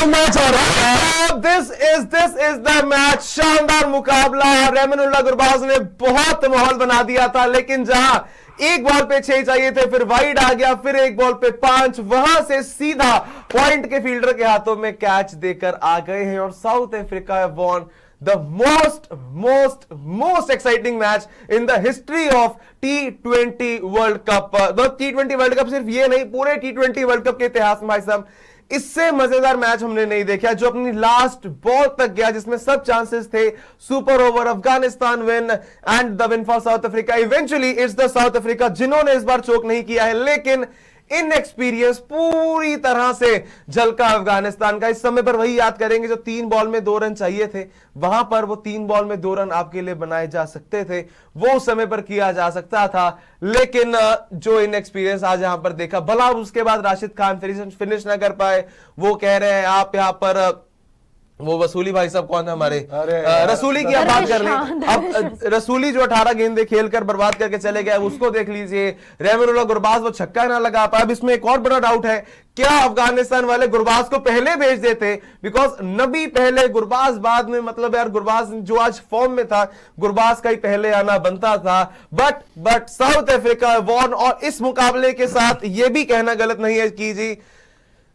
Match आ रहा है। This is the match. शानदार मुकाबला। रहमानुल्लाह गुरबाज ने बहुत माहौल बना दिया था, लेकिन जहां एक बॉल पे 6 चाहिए थे, फिर वाइड आ गया, फिर एक बॉल पे 5, वहां से सीधा पॉइंट के फील्डर के हाथों में कैच देकर आ गए हैं और South Africa won the most exciting match in the history of T20 World Cup। T20 World Cup सिर्फ ये नहीं, पूरे T20 World Cup के इतिहास में भाई साहब इससे मजेदार मैच हमने नहीं देखा, जो अपनी लास्ट बॉल तक गया, जिसमें सब चांसेस थे। Super over, Afghanistan win and the win for south Africa. Eventually it's the south Africa जिन्होंने इस बार चोक नहीं किया है, लेकिन इनएक्सपीरियंस पूरी तरह से झलका अफगानिस्तान का। इस समय पर वही याद करेंगे जो 3 बॉल में 2 रन चाहिए थे, वहां पर वो 3 बॉल में 2 रन आपके लिए बनाए जा सकते थे, वो उस समय पर किया जा सकता था। लेकिन जो इनएक्सपीरियंस आज यहां पर देखा, भला उसके बाद राशिद खान फिनिश ना कर पाए। वो कह रहे हैं आप यहां पर, वो वसूली भाई साहब कौन है हमारे, रसूली की आप बात कर लें। अब रसूली जो 18 गेंदें खेलकर बर्बाद करके चले गए, उसको देख लीजिए। रहमानुल्लाह गुरबाज वो छक्का ना लगा पाया। अब इसमें एक और बड़ा डाउट है, क्या अफगानिस्तान वाले गुरबाज को पहले भेज देते? बिकॉज नबी पहले, गुरबाज बाद में। मतलब यार गुरबाज जो आज फॉर्म में था, गुरबाज का ही पहले आना बनता था। बट साउथ अफ्रीका वॉन, और इस मुकाबले के साथ यह भी कहना गलत नहीं है कि जी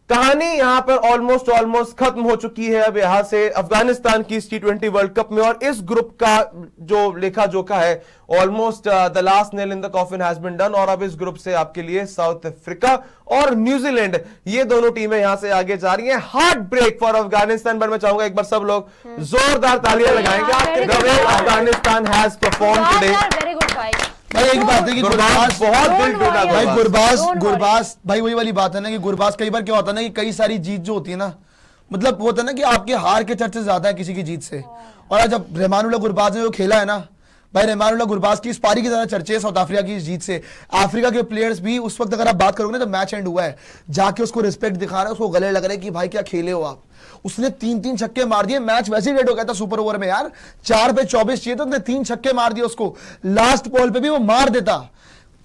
कहानी यहां पर ऑलमोस्ट खत्म हो चुकी है अब यहां से अफगानिस्तान की इस T20 वर्ल्ड कप में। और इस ग्रुप का जो लेखा जोखा है, almost the last nail in the coffin has been done. और अब इस ग्रुप से आपके लिए साउथ अफ्रीका और न्यूजीलैंड, ये दोनों टीमें यहां से आगे जा रही हैं। Heart break for Afghanistan. पर मैं चाहूंगा एक बार सब लोग जोरदार तालियां लगाएंगे the way Afghanistan has perform today. Very good भाई। भाई एक बात है कि गुरबाज बहुत दिल टूटा। भाई गुरबाज भाई वही वाली बात है ना कि गुरबाज कई बार क्या होता है ना कि कई सारी जीत जो होती है ना, मतलब होता है ना कि आपके हार के चर्चे ज्यादा है किसी की जीत से। और जब रहमानुल्लाह गुरबाज ने जो खेला है ना भाई, रहमानुल्लाह गुरबाज की इस पारी की ज्यादा चर्चे है साउथ अफ्रीका की जीत से। अफ्रीका के प्लेयर्स भी उस वक्त अगर आप बात करोगे ना जब मैच एंड हुआ है, जाके उसको रिस्पेक्ट दिखा रहा है, उसको गले लग रहा है कि भाई क्या खेले हो आप। उसने 3-3 छक्के मार दिए, मैच वैसे ही डेड हो गया था सुपर ओवर में यार, 4 पे 24 चाहिए तो उसने 3 छक्के मार दिए उसको। लास्ट बॉल पे भी वो मार देता।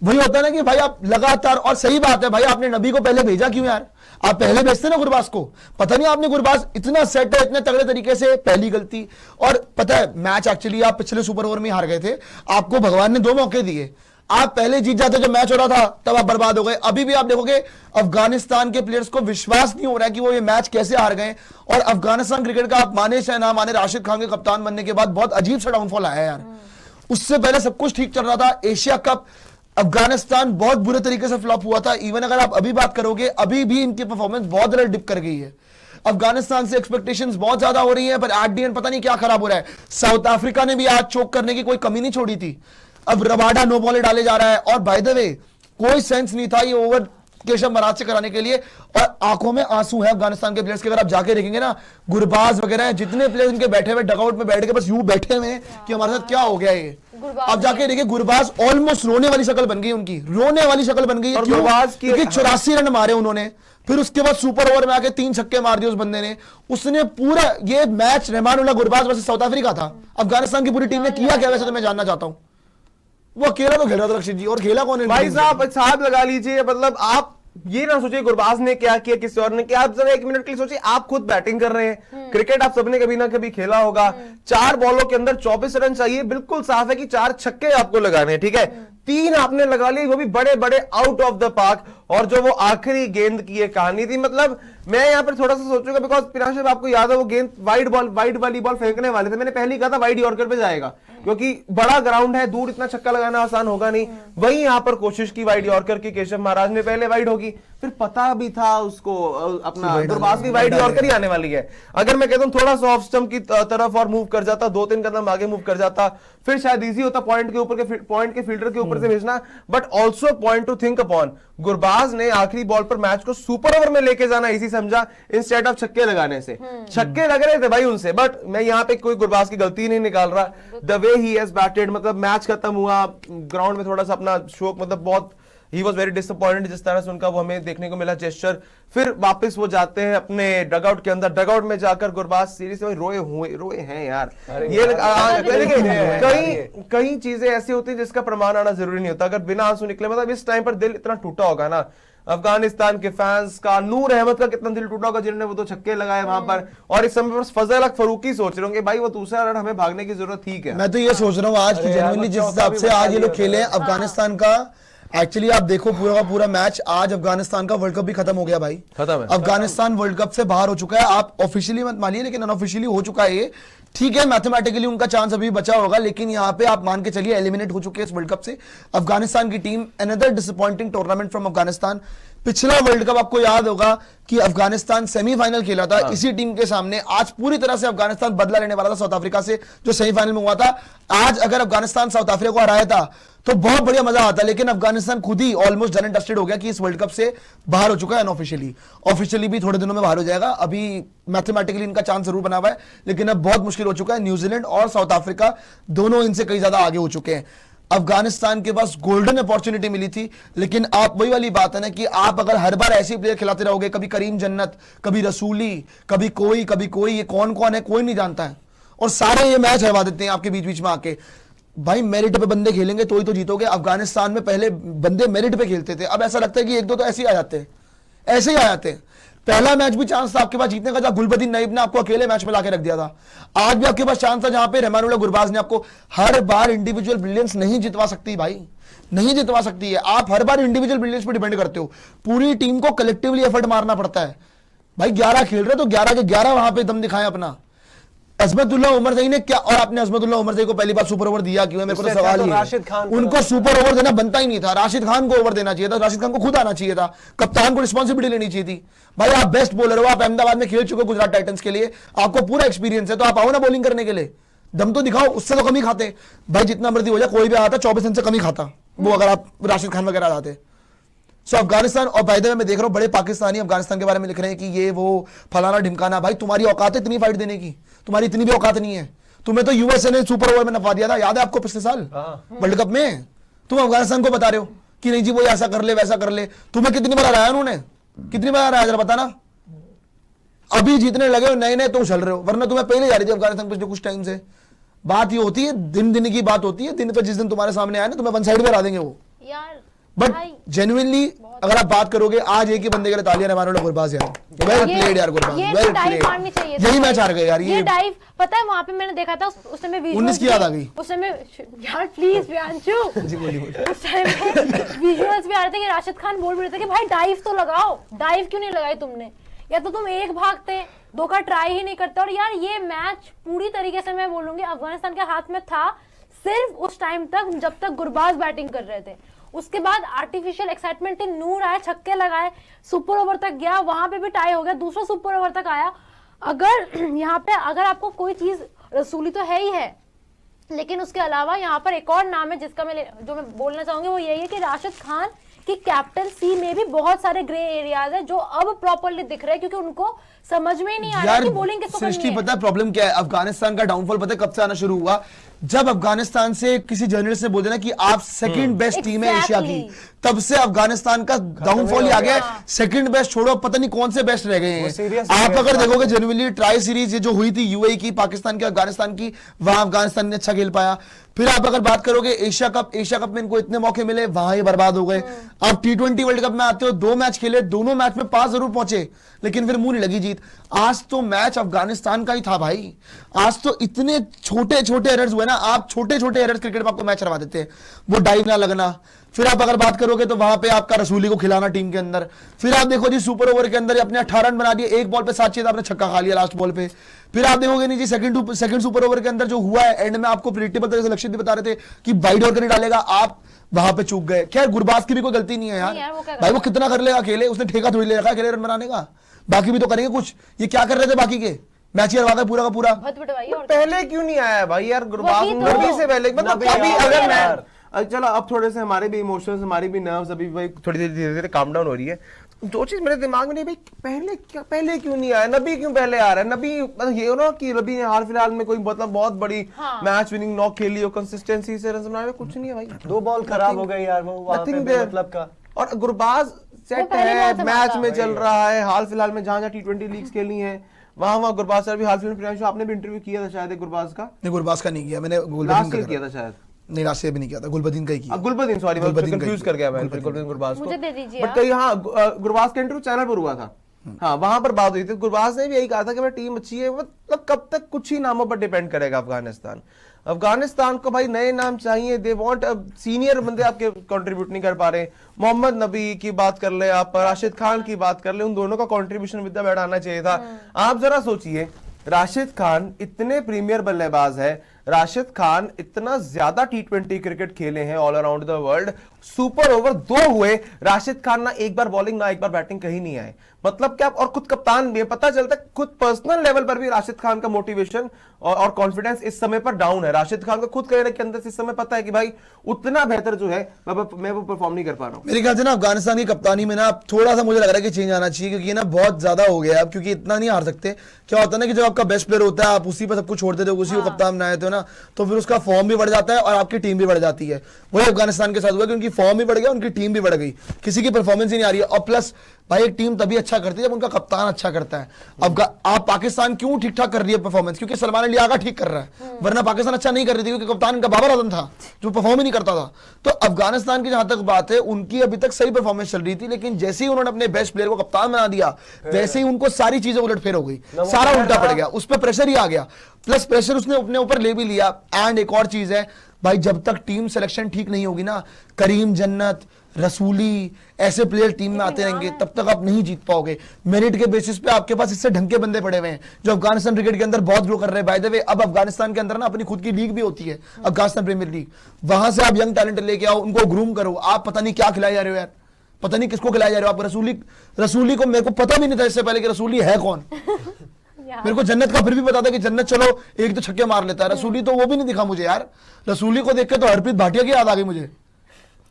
वही होता है ना कि भाई आप लगातार, और सही बात है भाई, आपने नबी को पहले भेजा क्यों यार? आप पहले भेजते ना गुरबाज को। पता नहीं आपने गुरबाज इतना सेट है इतने तगड़े तरीके से, पहली गलती। और पता है मैच एक्चुअली आप पिछले सुपर ओवर में हार गए थे, आपको भगवान ने 2 मौके दिए। आप पहले जीत जाते जब मैच हो रहा था, तब आप बर्बाद हो गए। अभी भी आप देखोगे अफगानिस्तान के प्लेयर्स को विश्वास नहीं हो रहा है कि वो ये मैच कैसे हार गए। और अफगानिस्तान क्रिकेट का आप माने चाहे ना माने, राशिद खान के कप्तान बनने के बाद बहुत अजीब सा डाउनफॉल आया यार। उससे पहले सब कुछ ठीक चल रहा था। एशिया कप अफगानिस्तान बहुत बुरे तरीके से फ्लॉप हुआ था। इवन अगर आप अभी बात करोगे, अभी भी इनकी परफॉर्मेंस बहुत ज्यादा डिप कर गई है। अफगानिस्तान से एक्सपेक्टेशंस बहुत ज्यादा हो रही है, पर एट द एंड पता नहीं क्या खराब हो रहा है। साउथ अफ्रीका ने भी आज चोक करने की कोई कमी नहीं छोड़ी थी। अब रबाडा नो बॉले डाले जा रहा है, और बाय द वे कोई सेंस नहीं था ये ओवर केशव महाराज से कराने के लिए। और आंखों में आंसू है अफगानिस्तान के प्लेयर्स के। अगर आप जाके देखेंगे ना, गुरबाज वगैरह जितने प्लेयर्स इनके बैठे हुए डगआउट में बैठ के बस यूं बैठे हुए कि हमारे साथ क्या हो गया ये। अब जाके देखिए गुरबाज ऑलमोस्ट रोने वाली शक्ल बन गई उनकी, रोने वाली शक्ल बन गई। गुरबाज की 84 रन मारे उन्होंने, फिर उसके बाद सुपर ओवर में आके 3 छक्के मार दिए उस बंदे ने। उसने पूरा ये match Rahmanullah Gurbaz versus south Africa था। अफगानिस्तान की पूरी टीम ने किया क्या वैसे तो मैं जानना चाहता हूं। वो अकेला तो खेल रहा था रक्षित जी, और खेला कौन है भाई साहब? साहब लगा लीजिए। मतलब आप ये ना सोचिए गुरबाज ने क्या किया, किसी और ने क्या। आप जरा 1 मिनट के लिए सोचिए, आप खुद बैटिंग कर रहे हैं। क्रिकेट आप सबने कभी ना कभी खेला होगा। 4 बॉलों के अंदर 24 रन चाहिए। बिल्कुल साफ है कि 4 छक्के आपको लगाने हैं, ठीक है। 3 आपने लगा लिए, वो भी बड़े बड़े आउट ऑफ द पार्क। और जो वो आखिरी गेंद की ये कहानी थी, मतलब मैं यहाँ पर थोड़ा सा सोचूंगा, बिकॉज पिनाश साहब आपको याद है वो गेंद वाइड वाली बॉल फेंकने वाले थे। मैंने पहले ही कहा था वाइड यॉर्कर पे जाएगा, क्योंकि बड़ा ग्राउंड है, दूर इतना छक्का लगाना आसान होगा नहीं। वही यहां पर कोशिश की वाइड यॉर्कर की केशव महाराज ने, पहले वाइड होगी, फिर पता भी था उसको अपना गुरबाज की वाइड यॉर्कर ही आने वाली है। अगर मैं कहता हूं थोड़ा सा ऑफ स्टंप की तरफ और मूव कर जाता, 2-3 कदम आगे मूव कर जाता, फिर शायद इजी होता पॉइंट के फील्डर के ऊपर से भेजना। But also point two think upon, Gurbaz ने आखिरी बॉल पर मैच को सुपर ओवर में लेके जाना इजी समझा इंस्टेड ऑफ छक्के लगाने से। छक्के लग रहे थे भाई उनसे, बट मैं यहां पे कोई गुरबाज की गलती नहीं निकाल रहा। The way he has batted, मतलब मैच खत्म हुआ, ग्राउंड में थोड़ा सा अपना शोक, मतलब बहुत ही वॉज वेरी डिसअपॉइंटेड जिस तरह से उनका वो हमें देखने को मिला जेस्चर। फिर वापस वो जाते हैं अपने डगआउट के अंदर। डगआउट में जाकर गुरबाज सीरियसली रोए हैं यार। ये कई चीजें ऐसी होती है जिसका प्रमाण आना जरूरी नहीं होता। अगर बिना आंसू निकले, मतलब इस टाइम पर दिल इतना टूटा होगा ना, अफगानिस्तान के फैंस का, नूर अहमद का कितना दिल टूटा होगा जिन्होंने वो 2 छक्के लगाए वहां पर, और इस समय बस फजल हक फरूकी सोच रहे होंगे भाई वो दूसरा रन हमें भागने की जरूरत थी क्या। मैं तो ये सोच रहा हूँ आज की जेन्युइनली जिस हिसाब से आज ये लोग खेले हैं अफगानिस्तान का, एक्चुअली आप देखो पूरा का पूरा मैच, आज अफगानिस्तान का वर्ल्ड कप भी खत्म हो गया भाई, खत्म है। अफगानिस्तान वर्ल्ड कप से बाहर हो चुका है। आप ऑफिशियली मत मानिए लेकिन अनऑफिशियली हो चुका है ये, ठीक है, मैथमेटिकली उनका चांस अभी बचा होगा, लेकिन यहाँ पे आप मान के चलिए एलिमिनेट हो चुके हैं इस वर्ल्ड कप से अफगानिस्तान की team. Another disappointing tournament from Afghanistan. पिछला वर्ल्ड कप आपको याद होगा कि अफगानिस्तान सेमीफाइनल खेला था इसी टीम के सामने। आज पूरी तरह से अफगानिस्तान बदला लेने वाला था साउथ अफ्रीका से जो सेमीफाइनल में हुआ था। आज अगर अफगानिस्तान साउथ अफ्रीका को हराया था तो बहुत बढ़िया मजा आता, लेकिन अफगानिस्तान खुद ही ऑलमोस्ट डन एंड डस्टेड हो गया कि इस वर्ल्ड कप से बाहर हो चुका है अनऑफिशियली। ऑफिशियली भी थोड़े दिनों में बाहर हो जाएगा, अभी मैथमेटिकली इनका चांस जरूर बना हुआ है, लेकिन अब बहुत मुश्किल हो चुका है। न्यूजीलैंड और साउथ अफ्रीका दोनों इनसे कई ज्यादा आगे हो चुके हैं। अफगानिस्तान के पास गोल्डन अपॉर्चुनिटी मिली थी, लेकिन आप वही वाली बात है ना कि आप अगर हर बार ऐसे प्लेयर खिलाते रहोगे, कभी करीम जन्नत, कभी रसूली, कभी कोई, ये कौन कौन है कोई नहीं जानता है, और सारे ये मैच हरवा देते हैं आपके बीच बीच में आके। भाई मेरिट पे बंदे खेलेंगे तो ही तो जीतोगे। अफगानिस्तान में पहले बंदे मेरिट पे खेलते थे, अब ऐसा लगता है कि 1-2 तो ऐसे ही आ जाते हैं, ऐसे ही आ जाते हैं। पहला मैच भी चांस था आपके पास जीतने का जहां गुलबदीन नईब ने आपको अकेले मैच में लाके रख दिया था। आज भी आपके पास चांस था जहां पे रहमानुल्लाह गुरबाज ने आपको, हर बार इंडिविजुअल ब्रिलियंस नहीं जितवा सकती भाई, नहीं जितवा सकती है। आप हर बार इंडिविजुअल ब्रिलियंस पे डिपेंड करते हो, पूरी टीम को कलेक्टिवली एफर्ट मारना पड़ता है। भाई 11 खेल रहे तो 11 के 11 वहां पे दम दिखाएं अपना। अजमतुल्लाह उमर ज़ई ने क्या, और आपने अजमतुल्लाह उमर ज़ई को पहली बार सुपर ओवर दिया क्यों है, मेरे को तो सवाल ही है। उनको सुपर ओवर देना बनता ही नहीं था, राशिद खान को ओवर देना चाहिए था, राशिद खान को खुद आना चाहिए था, कप्तान को रिस्पॉन्सिबिलिटी लेनी चाहिए थी। भाई आप बेस्ट बॉलर हो, आप अहमदाबाद में खेल चुके हो गुजरात टाइटंस के लिए, आपको पूरा एक्सपीरियंस है, तो आप आओ ना बॉलिंग करने के लिए, दम तो दिखाओ। उससे तो कम ही खाते भाई, जितना मर्जी हो जाए, कोई भी आता 24 रन से कम ही खाता वो, अगर आप राशिद खान वगैरह आते। सो अफगानिस्तान, और बाय द वे मैं देख रहा हूं बड़े पाकिस्तानी अफगानिस्तान के बारे में लिख रहे हैं कि ये वो फलाना ढिमकाना। भाई तुम्हारी औकात है इतनी फाइट देने की, तुम्हारी इतनी भी औकात नहीं है। तुम्हें तो यूएसए ने सुपर ओवर में नफा दिया था, याद है आपको पिछले साल वर्ल्ड कप में। तुम अफगानिस्तान को बता रहे हो कि नहीं जी वो ऐसा कर ले वैसा कर ले। तुम्हें कितनी बार हराया उन्होंने, कितनी बार हराया जरा बताना। अभी जीतने लगे हो नए नए तो उछल रहे हो, वरना तुम्हें पहले जा रही थी अफगानिस्तान पिछले कुछ टाइम से। बात ये होती है, दिन दिन की बात होती है, दिन पे जिस दिन तुम्हारे सामने आए ना तुम्हें वन साइड पे हरा देंगे वो यार। बट जेन्युइनली अगर आप बात करोगे, आज एक ही बंदे के लिए तालियां रहमानुल्लाह गुरबाज यार, वेल प्लेड यार गुरबाज, वेल प्लेड। यही मैच हार गए यार ये डाइव। पता है वहां पे मैंने देखा था उस समय 19 की याद आ गई उस समय। यार प्लीज व्यांशु जी बोलिए। उस टाइम विजुअल्स भी आ रहे थे कि राशिद खान बोल भी रहे थे कि भाई डाइव तो लगाओ, डाइव क्यों नहीं लगाई तुमने, या तो तुम एक भागते, 2 का ट्राई ही नहीं करते। और यार ये मैच पूरी तरीके से मैं बोलूंगी अफगानिस्तान के हाथ में था सिर्फ उस टाइम तक जब तक गुरबाज बैटिंग कर रहे थे। उसके बाद आर्टिफिशियल एक्साइटमेंट थी, नूर आए, छक्के लगाए, सुपर ओवर तक गया, वहां पे भी टाई हो गया, दूसरा सुपर ओवर तक आया। अगर यहाँ पे अगर आपको कोई चीज, रसूली तो है ही है, लेकिन उसके अलावा यहाँ पर एक और नाम है जिसका जो मैं बोलना चाहूंगी वो यही है कि राशिद खान की कैप्टनसी में भी बहुत सारे ग्रे एरियाज है जो अब प्रॉपर्ली दिख रहे हैं, क्योंकि उनको समझ में ही नहीं आ रहा कि बॉलिंग किसको करनी है। सृष्टि पता है प्रॉब्लम क्या है, अफगानिस्तान का डाउनफॉल पता है कब से आना शुरू हुआ, जब अफगानिस्तान से किसी जर्नलिस्ट ने बोल दिया ना कि आप सेकंड बेस्ट टीम है एशिया की, तब से अफगानिस्तान का डाउनफॉल ही आ गया। सेकंड बेस्ट छोड़ो, पता नहीं कौन से बेस्ट रह गए हैं। आप अगर देखोगे जेन्युइनली ट्राई सीरीज जो हुई थी यूएई की, पाकिस्तान की, अफगानिस्तान की, वहां अफगानिस्तान ने अच्छा खेल पाया। फिर आप अगर बात करोगे एशिया कप में इनको इतने मौके मिले, वहां ही बर्बाद हो गए। आप T20 वर्ल्ड कप में आते हो, 2 मैच खेले, दोनों मैच में 5 जरूर पहुंचे, लेकिन फिर मुंह नहीं लगी जीत। आज तो मैच अफगानिस्तान का ही था भाई, आज तो इतने छोटे छोटे एरर्स हुए ना, आप छोटे छोटे एरर्स क्रिकेट में आपको मैच हरवा देते हैं, वो डाइव ना लगना। फिर आप अगर बात करोगे तो वहां पे आपका रसूली को खिलाना टीम के अंदर। फिर आप देखो जी सुपर ओवर के अंदर अपने 18 रन बना दिए, एक बॉल पे 7 चाहिए था, आपने छक्का खा लिया लास्ट बॉल पे। फिर आप देखोगे नहीं जी सेकंड सुपर ओवर के अंदर जो हुआ है एंड में, आपको प्रेडिक्टेबल तरीके से लक्षित भी बता रहे थे कि वाइड ओवर नहीं डालेगा, आप वहां पे चूक गए। खैर गुरबाज की भी कोई गलती नहीं है यार, भाई वो कितना कर लेगा अकेले, उसने ठेका थोड़ी ले रखा अकेले रन बनाने का, बाकी भी तो करेंगे कुछ। ये क्या कर रहे थे बाकी के मैच ही हरवा पूरा का पूरा। पहले क्यों नहीं आया भाई यार गुरबाज, नबी से पहले, मतलब अभी अगर मैं चलो अब थोड़े से हमारे भी इमोशंस, हमारी भी नर्व्स अभी भाई थोड़ी देर धीरे धीरे काम डाउन हो रही है। दो चीज मेरे दिमाग में नहीं भाई, पहले क्यों नहीं आया, नबी क्यों पहले आ रहा है। नबी मतलब ये हो ना कि नबी ने हाल फिलहाल में कोई मतलब बहुत बड़ी मैच विनिंग नॉक खेली हो, कंसिस्टेंसी से रन बनाए, कुछ नहीं है भाई। 2 बॉल खराब हो गई यार, वो वहां पे मतलब का। और गुरबाज सेट है, मैच में चल रहा है, हाल फिलहाल में जहां T20 लीग्स खेली हैं वहां गुरबाज सर भी हाल फिलहाल, आपने भी इंटरव्यू किया था शायद गुरबाज का? नहीं गुरबाज का नहीं किया मैंने, लास्ट ईयर किया था शायद। नहीं राशिद भी नहीं किया था, गुलबदीन का ही किया। गुलबदीन, सॉरी मैं गुलबदीन कंफ्यूज का कर गया मैं गुलबदीन गुरबाज को। मुझे दे दीजिए बट कहीं हाँ गुरबाज का इंटरव्यू चैनल पर हुआ था, हाँ वहां पर बात हुई थी। गुरबाज ने भी यही कहा था कि भाई टीम अच्छी है, मतलब कब तक कुछ ही नामों पर डिपेंड करेगा अफगानिस्तान। अफगानिस्तान को भाई नए नाम चाहिए, दे वांट सीनियर बंदे आपके कंट्रीब्यूट नहीं कर पा रहे। मोहम्मद नबी की बात कर ले आप, राशिद खान की बात कर ले, उन दोनों का कंट्रीब्यूशन विद द बैट आना चाहिए था। आप जरा सोचिए, राशिद खान इतने प्रीमियर बल्लेबाज है, राशिद खान इतना ज्यादा टी20 क्रिकेट खेले हैं all around the world, super over 2 हुए, राशिद खान ना एक बार बॉलिंग ना एक बार बैटिंग कहीं नहीं आए। मतलब क्या, और खुद कप्तान भी है, पता चलता है खुद पर्सनल लेवल पर भी राशिद खान का मोटिवेशन और कॉन्फिडेंस इस समय पर डाउन है। राशिद खान को खुद कहने के अंदर से इस समय पता है कि भाई उतना बेहतर जो है मैं वो परफॉर्म नहीं कर पा रहा हूँ। मेरे ख्याल से ना अफगानिस्तान की कप्तानी में ना थोड़ा सा मुझे लग रहा है कि चेंज आना चाहिए, क्योंकि ना बहुत ज्यादा हो गया है अब, क्योंकि इतना नहीं हार सकते। क्या होता है ना कि जब आपका बेस्ट प्लेयर होता है आप उसी पर सब कुछ छोड़ देते हो, उसी को कप्तान बनाए थे ना, तो फिर उसका फॉर्म भी बढ़ जाता है और आपकी टीम भी बढ़ जाती है। वही अफगानिस्तान के साथ हुआ कि उनकी फॉर्म भी बढ़ गया, उनकी टीम भी बढ़ गई, किसी की परफॉर्मेंस ही नहीं आ रही है। और प्लस भाई एक टीम तभी अच्छा करती है जब उनका कप्तान अच्छा करता है। अब आप पाकिस्तान क्यों ठीक ठाक कर रही है परफॉर्मेंस, क्योंकि सलमान अली आगा ठीक कर रहा है, वरना पाकिस्तान अच्छा नहीं कर रही थी क्योंकि कप्तान इनका बाबर आजम था जो परफॉर्म ही नहीं करता था। तो अफगानिस्तान की जहां तक बात है, उनकी अभी तक सही परफॉर्मेंस चल रही थी, लेकिन जैसे ही उन्होंने अपने बेस्ट प्लेयर को कप्तान बना दिया वैसे ही उनको सारी चीजें उलटफेर हो गई, सारा उल्टा पड़ गया, उस पर प्रेशर ही आ गया। प्लस प्रेशर उसने अपने ऊपर ले भी लिया। एंड एक और चीज है भाई, जब तक टीम सिलेक्शन ठीक नहीं होगी ना, करीम जन्नत, रसूली ऐसे प्लेयर टीम में आते रहेंगे, तब तक आप नहीं जीत पाओगे। मेरिट के बेसिस पे आपके पास इससे ढंग के बंदे पड़े हुए हैं जो अफगानिस्तान क्रिकेट के अंदर बहुत ग्रो कर रहे हैं। बाय द वे अब अफगानिस्तान के अंदर ना अपनी खुद की लीग भी होती है, अफगानिस्तान प्रीमियर लीग, वहां से आप यंग टैलेंट लेके आओ, उनको ग्रूम करो। आप पता नहीं क्या खिलाए जा रहे हो यार, पता नहीं किसको खिलाए जा रहे हो आप। रसूली को मेरे को पता भी नहीं था इससे पहले कि रसूली है कौन। मेरे को जन्नत का फिर भी पता था कि जन्नत चलो एक तो छक्के मार लेता है, रसूली तो वो भी नहीं दिखा मुझे यार। रसूली को देख के तो हरप्रीत भाटिया की याद आ गई मुझे,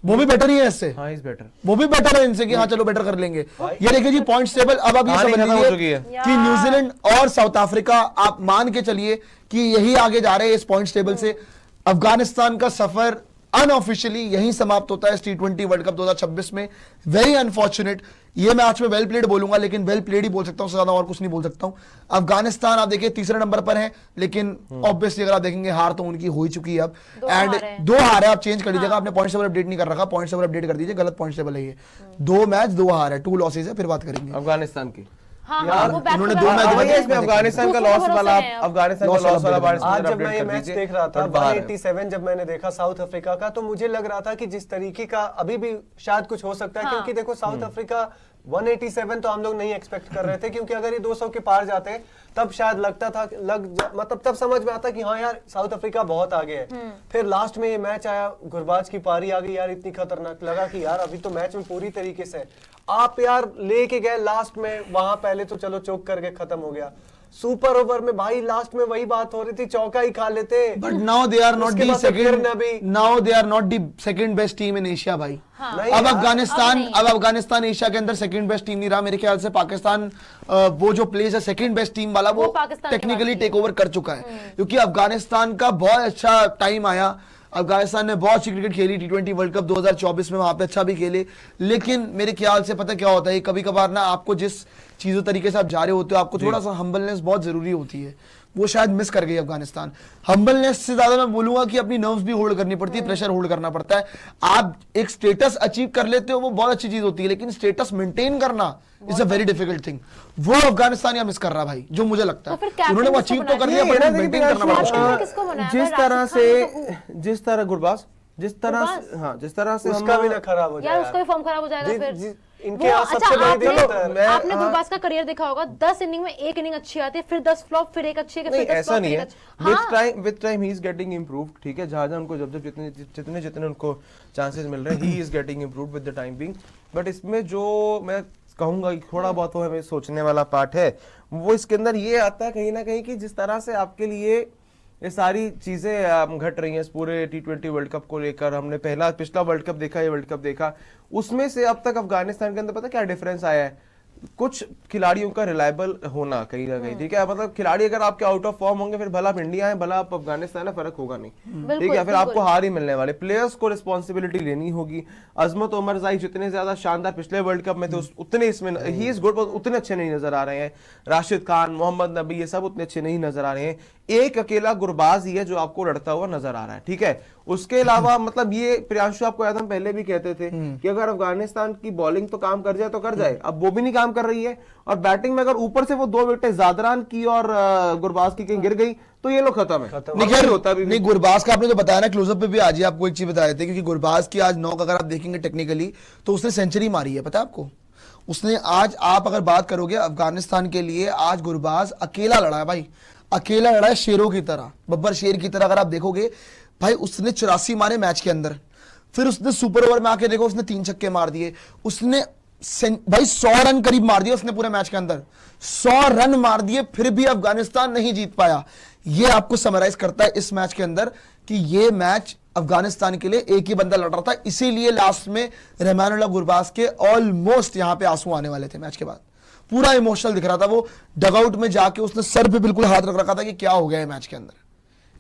वो भी बेटर ही है इससे, हाँ, बेटर, वो भी बेटर है इनसे कि हाँ चलो बेटर कर लेंगे। ये देखिए जी पॉइंट्स टेबल, अब आप ये समझ लीजिए कि न्यूजीलैंड और साउथ अफ्रीका आप मान के चलिए कि यही आगे जा रहे हैं इस पॉइंट्स टेबल से। अफगानिस्तान का सफर अनऑफिशियली यहीं समाप्त होता है इस टी20 वर्ल्ड कप 2026 में। वेरी अनफॉर्चुनेट, ये मैच में वेल प्लेड बोलूंगा, लेकिन वेल प्लेड ही बोल सकता हूं, उससे ज्यादा और कुछ नहीं बोल सकता हूं। अफगानिस्तान आप देखिए तीसरे नंबर पर है, लेकिन ऑब्वियसली अगर आप देखेंगे हार तो उनकी हो ही चुकी है अब। एंड 2 हार है, आप चेंज कर लीजिएगा, आपने पॉइंट टेबल अपडेट नहीं कर रखा, पॉइंट टेबल अपडेट कर दीजिए, गलत पॉइंट टेबल है ये। 2 मैच 2 हार है, 2 लॉसेज है, फिर बात करेंगे अफगानिस्तान की। हाँ, वो back उन्होंने to 2 back मैच है। इसमें अफगानिस्तान का लॉस वाला, अफगानिस्तान का लॉस वाला बार आज जब मैं ये मैच देख रहा था 187 जब मैंने देखा साउथ अफ्रीका का, तो मुझे लग रहा था कि जिस तरीके का अभी भी शायद कुछ हो सकता है, क्योंकि देखो साउथ अफ्रीका 187 तो हम लोग नहीं एक्सपेक्ट कर रहे थे, क्योंकि अगर ये 200 के पार जाते तब शायद लगता था मतलब तब समझ में आता कि हाँ यार साउथ अफ्रीका बहुत आगे है। फिर लास्ट में ये मैच आया, गुरबाज की पारी आ गई यार, इतनी खतरनाक लगा कि यार अभी तो मैच में पूरी तरीके से आप यार लेके गए लास्ट में, वहां पहले तो चलो चौक करके खत्म हो गया, सुपर ओवर में भाई लास्ट में वही बात हो रही थी, चौका ही खा लेते। But now they are not the second best team in Asia भाई। अब अफगानिस्तान एशिया के अंदर सेकंड बेस्ट टीम नहीं रहा, मेरे ख्याल से पाकिस्तान वो जो प्लेस है सेकंड बेस्ट टीम वाला वो टेक्निकली टेक ओवर कर चुका है, क्योंकि अफगानिस्तान का बहुत अच्छा टाइम आया। अफगानिस्तान ने बहुत अच्छी क्रिकेट खेली टी20 वर्ल्ड कप 2024 में, वहां पे अच्छा भी खेले, लेकिन मेरे ख्याल से पता क्या होता है, कभी कभार ना आपको जिस चीजों तरीके से आप जा रहे होते हो, आपको थोड़ा सा हम्बलनेस बहुत जरूरी होती है, वो शायद मिस कर गई अफगानिस्तान। हम्बलनेस से ज्यादा मैं बोलूंगा कि अपनी नर्व्स भी होल्ड करनी पड़ती है, प्रेशर होल्ड करना पड़ता है। आप एक स्टेटस अचीव कर लेते हो वो बहुत अच्छी चीज होती है, लेकिन स्टेटस मेंटेन करना is a very difficult thing. वो अफगानिस्तान या मिस कर रहा भाई, जो मुझे लगता है। उन्होंने वो अचीव तो कर लिया, बट मेंटेन करना बड़ा मुश्किल है। जिस तरह गुरबाज जिस तरह से उसका भी ना खराब हो यार, उसका भी फॉर्म खराब हो जाएगा फिर। इनके यहाँ सबसे बड़ी दिक्कत है, आपने गुरबाज का करियर देखा होगा, 10 इनिंग में 1 इनिंग अच्छी आती है, फिर 10 फ्लॉप, फिर 1 अच्छी है, फिर 10 ऐसा नहीं है। हाँ। With time he is getting improved, ठीक है, जहां उनको जब जितने उनको चांसेस मिल रहे हैं, he is getting improved with the time being. But इसमें जो मैं कहूंगा थोड़ा बहुत वो हमें सोचने वाला पार्ट है, वो इसके अंदर ये आता है कहीं ना कहीं कि जिस तरह से आपके लिए ये सारी चीजें घट रही हैं इस पूरे टी20 वर्ल्ड कप को लेकर। हमने पिछला वर्ल्ड कप देखा, ये वर्ल्ड कप देखा, उसमें से अब तक अफगानिस्तान के अंदर पता क्या डिफरेंस आया है, कुछ खिलाड़ियों का रिलायबल होना कहीं ना कहीं, ठीक है, मतलब खिलाड़ी अगर आपके आउट ऑफ फॉर्म होंगे फिर भला आप इंडिया है भला आप अफगानिस्तान है, फर्क होगा नहीं, ठीक है, फिर आपको हार ही मिलने वाले। प्लेयर्स को रिस्पॉन्सिबिलिटी लेनी होगी। अजमत उमर जाई जितने ज्यादा शानदार पिछले वर्ल्ड कप में थे उतने इसमें ही इज गुड, उतने अच्छे नहीं नजर आ रहे हैं। राशिद खान, मोहम्मद नबी, ये सब उतने अच्छे नहीं नजर आ रहे हैं। एक अकेला गुरबाज ही है जो आपको लड़ता हुआ नजर आ रहा है, ठीक है। उसके अलावा मतलब ये प्रियांशु आपको याद हम पहले भी कहते थे कि अगर अफगानिस्तान की बॉलिंग तो काम कर जाए तो कर जाए, अब वो भी नहीं काम कर रही है, और बैटिंग में अगर ऊपर से वो 2 विकेटें जादरान की और गुरबाज की कहीं गिर गई तो ये लोग खत्म है। नहीं खैर होता भी नहीं। गुरबाज का आपने जो बताया ना क्लोजअप पे भी आज ही आपको एक चीज बता रहे थे, क्योंकि गुरबाज की आज नॉक अगर आप देखेंगे टेक्निकली तो उसने सेंचुरी मारी है, पता है आपको। उसने आज, आप अगर बात करोगे अफगानिस्तान के लिए, आज गुरबाज अकेला लड़ा है भाई, अकेला लड़ा है शेरों की तरह, बब्बर शेर की तरह। अगर आप देखोगे भाई उसने 84 मारे मैच के अंदर, फिर उसने सुपर ओवर में आके देखो उसने 3 छक्के मार दिए, उसने भाई 100 रन करीब मार दिए उसने पूरे मैच के अंदर, 100 रन मार दिए, फिर भी अफगानिस्तान नहीं जीत पाया। ये आपको समराइज करता है इस मैच के अंदर कि ये मैच अफगानिस्तान के लिए एक ही बंदा लड़ रहा था, इसीलिए लास्ट में रहमानुल्लाह गुरबाज के ऑलमोस्ट यहां पे आंसू आने वाले थे मैच के बाद। पूरा इमोशनल दिख रहा था वो, डगआउट में जाके उसने सर पे बिल्कुल हाथ रख रखा था कि क्या हो गया है मैच के अंदर,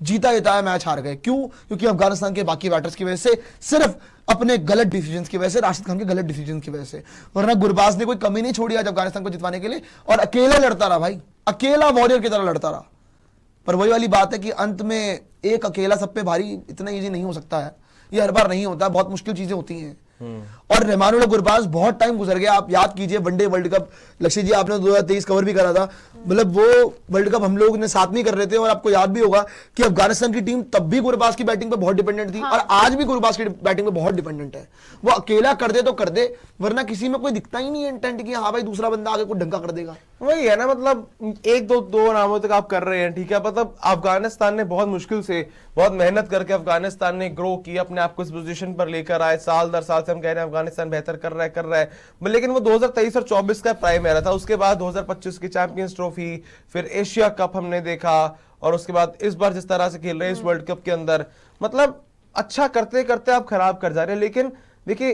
जीता जीता मैच हार गए। क्यों? क्योंकि अफगानिस्तान के बाकी बैटर्स की वजह से, सिर्फ अपने गलत डिसीजंस की वजह से, राशिद खान के गलत डिसीजंस की वजह से। वरना गुरबाज ने कोई कमी नहीं छोड़ी आज अफगानिस्तान को जितवाने के लिए, और अकेला लड़ता रहा भाई, अकेला वॉरियर की तरह लड़ता रहा। पर वही वाली बात है कि अंत में एक अकेला सब पे भारी इतना इजी नहीं हो सकता है, ये हर बार नहीं होता, बहुत मुश्किल चीजें होती हैं। और रहमानुल्लाह गुरबाज बहुत टाइम गुजर गया, आप याद कीजिए वनडे वर्ल्ड कप, लक्ष्य जी आपने 2023 कवर भी करा था, मतलब वो वर्ल्ड कप हम लोग ने साथ नहीं कर रहे थे, और आपको याद भी होगा कि अफगानिस्तान की टीम तब भी गुरबाज की बैटिंग पे बहुत डिपेंडेंट थी, और आज भी गुरबाज की बैटिंग पे बहुत डिपेंडेंट है। वो अकेला कर दे तो कर दे, वरना किसी में कोई दिखता ही नहीं है इंटेंट कि हाँ भाई दूसरा बंदा आगे कोई ढंका कर देगा। वही है ना, मतलब एक दो नामों तक आप कर रहे हैं, ठीक है, मतलब अफगानिस्तान ने बहुत मुश्किल से, बहुत मेहनत करके अफगानिस्तान ने ग्रो किया, अपने आप को इस पोजीशन पर लेकर आए। साल दर साल से हम कह रहे हैं अफगानिस्तान बेहतर कर रहा है, लेकिन वो 2023 और 24 का प्राइम एरा था। उसके बाद 2025 की चैंपियंस ट्रॉफी, फिर एशिया कप हमने देखा, और उसके बाद इस बार जिस तरह से खेल रहे हैं इस वर्ल्ड कप के अंदर, मतलब अच्छा करते करते आप खराब कर जा रहे हैं। लेकिन देखिए,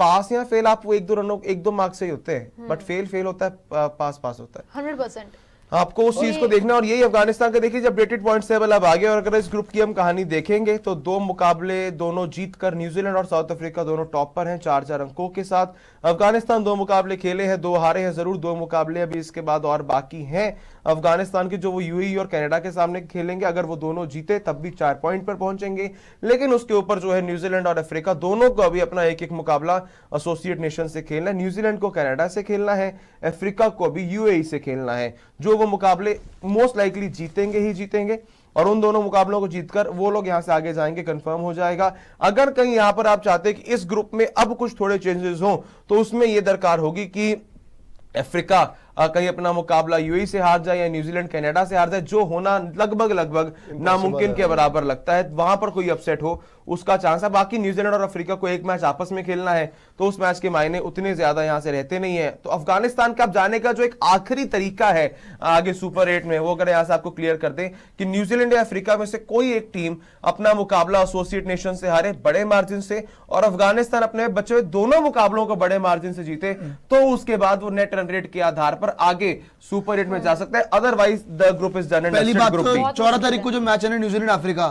पास या फेल आप वो 1-2 मार्क्स से ही होते हैं, बट फेल होता है, पास होता है 100%। आपको उस चीज को देखना। और यही अफगानिस्तान का देखिए, जब अपडेटेड पॉइंट्स टेबल अब आ गए, और अगर इस ग्रुप की हम कहानी देखेंगे तो 2 मुकाबले दोनों जीतकर न्यूजीलैंड और साउथ अफ्रीका दोनों टॉप पर हैं 4-4 अंकों के साथ। अफगानिस्तान 2 मुकाबले खेले हैं, 2 हारे हैं जरूर, 2 मुकाबले अभी इसके बाद और बाकी हैं अफगानिस्तान के, जो वो यूएई और कनाडा के सामने खेलेंगे। अगर वो दोनों जीते तब भी 4 पॉइंट पर पहुंचेंगे, लेकिन उसके ऊपर जो है न्यूजीलैंड और अफ्रीका दोनों को अभी अपना एक मुकाबला एसोसिएट नेशन से खेलना है। न्यूजीलैंड को कनाडा से खेलना है, अफ्रीका को अभी यूएई से खेलना है। जो वो मुकाबले मोस्ट लाइकली जीतेंगे, और उन दोनों मुकाबलों को जीतकर वो लोग यहां से आगे जाएंगे, कंफर्म हो जाएगा। अगर कहीं यहां पर आप चाहते हैं कि इस ग्रुप में अब कुछ थोड़े चेंजेस हों, तो उसमें यह दरकार होगी कि अफ्रीका कहीं अपना मुकाबला यूएई से हार जाए या न्यूजीलैंड कनाडा से हार जाए, जो होना लगभग नामुमकिन के बराबर लगता है। वहां पर कोई अपसेट हो उसका चांस है। बाकी न्यूजीलैंड और अफ्रीका को एक मैच आपस में खेलना है, तो उस मैच के मायने उतने ज्यादा यहां से रहते नहीं है। तो अफगानिस्तान का जाने का जो एक आखिरी तरीका है आगे सुपर 8 में, वो अगर यहां से आपको क्लियर कर दें कि न्यूजीलैंड या अफ्रीका में से कोई एक टीम अपना मुकाबला एसोसिएट नेशन से हारे बड़े मार्जिन से, और अफगानिस्तान अपने बचे हुए दोनों मुकाबलों को बड़े मार्जिन से जीते, तो उसके बाद वो नेट रन रेट के आधार पर आगे सुपर 8 में जा सकता है। Otherwise the group is done and पहली बात ग्रुप तो बी। 14 तारीख को जो मैच है ना न्यूजीलैंड अफ्रीका,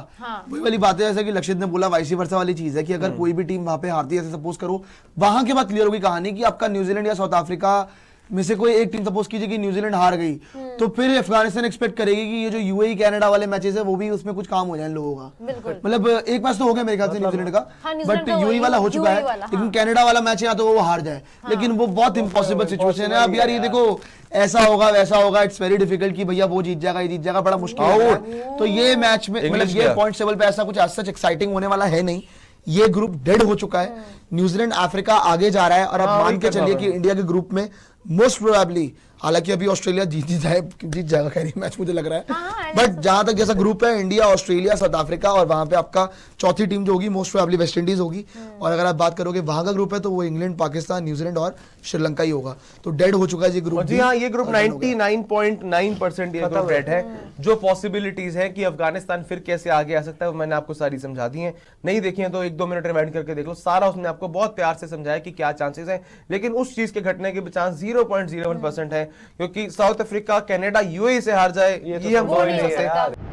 वही वाली बात है जैसे कि लक्षित ने बोला, वाइस वर्सा वाली चीज है कि अगर कोई भी टीम वहां पे हारती है, सपोज करो वहां के बाद क्लियर होगी कहानी कि आपका न्यूजीलैंड या साउथ अफ्रीका में से कोई एक टीम, सपोज कीजिए कि न्यूजीलैंड हार गई, तो फिर अफगानिस्तान एक्सपेक्ट करेगी कि ये जो यूएई कनाडा वाले मैचेस है वो भी उसमें कुछ काम हो जाए इन लोगों का। मतलब एक मैच तो हो गया मेरे ख्याल से न्यूजीलैंड का, बट यूएई वाला हो चुका है, लेकिन कनाडा वाला मैच है तो वो हार जाए, लेकिन वो बहुत इंपॉसिबल सिचुएशन है। अब यार ये देखो, ऐसा होगा वैसा होगा, इट्स वेरी डिफिकल्ट कि भैया वो जीत जाएगा, ये जीत जाएगा, बड़ा मुश्किल है। तो ये मैच में मतलब ये पॉइंट टेबल पे ऐसा कुछ आज सच एक्साइटिंग होने वाला है नहीं, ये ग्रुप डेड हो चुका है। न्यूजीलैंड अफ्रीका आगे जा रहा है, और अब मान के चलिए कि इंडिया के ग्रुप में मोस्ट प्रोबेबली हालांकि अभी ऑस्ट्रेलिया जीत जाएगा खैर मैच मुझे लग रहा हाँ, है, बट जहां तक जैसा ग्रुप है इंडिया, ऑस्ट्रेलिया, साउथ अफ्रीका और वहां पे आपका चौथी टीम जो होगी मोस्ट प्रोबेबली वेस्ट इंडीज होगी। और अगर आप बात करोगे वहां का ग्रुप है तो वो इंग्लैंड, पाकिस्तान, न्यूजीलैंड और श्रीलंका ही होगा। तो डेड हो चुका है ये ग्रुप। जी हाँ, ये ग्रुप 99.9% ये ग्रुप डेड है। जो पॉसिबिलिटीज है कि अफगानिस्तान फिर कैसे आगे आ सकता है वो मैंने आपको सारी समझा दी है। नहीं देखी है तो 1-2 मिनट रिवाइंड करके देख लो, सारा उसने आपको बहुत प्यार से समझाया कि क्या चांसेस है, लेकिन उस चीज के घटने के चांस 0.01% है, क्योंकि साउथ अफ्रीका कनाडा यूएई से हार जाए ये हम बोल नहीं सकते।